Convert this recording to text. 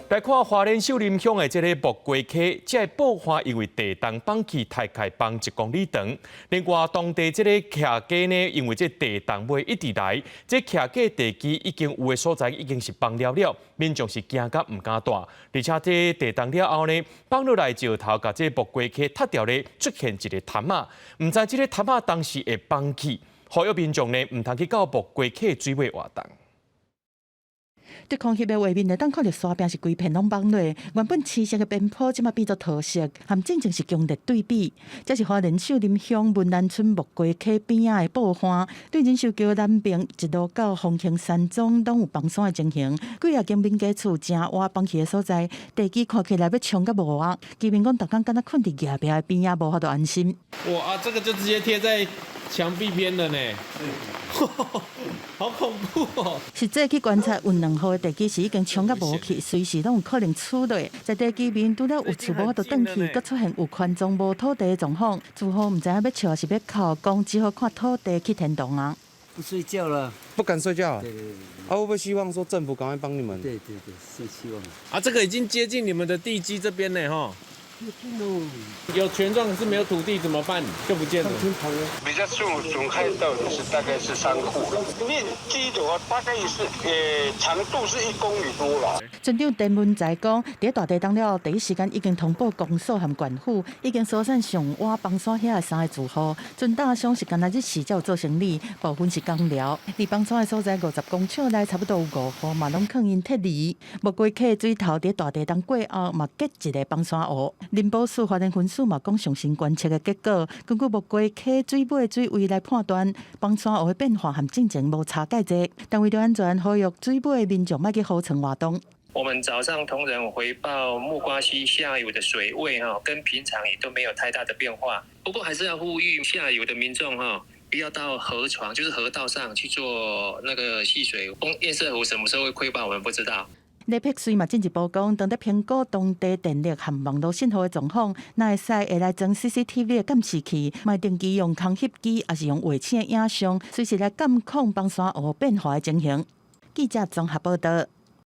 来看花莲秀林乡的这个木瓜溪，这个爆发因为地动放弃大概放1公里长。另外，当地这个徛街呢，因为这地动袂一直来，这徛街地基已经有的所在已经是放了，民众是惊甲唔敢住。而且这地动了后呢，放落来石头，甲这木瓜溪塌掉咧，出现一个潭仔，唔知这个潭仔当时会放弃，呼吁民众呢唔通去到木瓜溪水尾活动。 对空翕的画面，内当看到山边是规片拢放落，原本青色的边坡，即马变做桃色，和正正是强烈对比。这是花莲秀林乡文南村木瓜溪边仔的爆花，对仁寿桥南边一路到丰庆山庄，拢有放山的情形。几啊间民家厝正挖放弃的所在，地基看起来要冲甲无啊！居民讲，逐工敢若困伫崖壁的边仔，无法度安心。哇这个就直接贴在墙壁边了呢。好恐怖哦！实际去观察，有2号的地基是已经冲甲无去，随时拢有可能出落。在地基面除了有厝无法度转去，阁出现有宽宗无土地的状况。住户唔知影要笑还是要哭，讲只好看土地去天堂啊！不睡觉了，不敢睡觉。对。会不会希望说政府赶快帮你们？对，是希望。啊，这个已经接近你们的地基这边呢，哈。 有权状是没有土地怎么办？就不见了。比较损害到的是大概是3户了，面积的话大概是长度是1公里多了。村长陈文才讲，伫大地动了后，第一时间已经通报公所和县府，已经疏散上挖放山遐3个住户。村大乡是今仔日时才有做生理，部分是工寮。离放山的所在50公尺内，差不多有5户嘛，拢抗因撤离。木瓜溪水头伫大地动过后，嘛结一个放山湖。 林保署花莲分署嘛讲，上新观测的结果，根据木瓜溪水尾的水位来判断，放山湖的变化和进前无差介济。但为了安全，呼吁水尾的民众莫去河川活动。我们早上同仁回报木瓜溪下游的水位跟平常也都没有太大的变化。不过还是要呼吁下游的民众不要到河床，就是河道上去做那个戏水。堰塞湖什么时候会溃坝，我们不知道。 内碧水嘛进一步讲，当在评估当地电力和网络信号的状况，那会使会来装 CCTV 的监视器，卖定期用空翕机，还是用卫星的影像，随时来监控放山湖变化的情形。记者综合报道。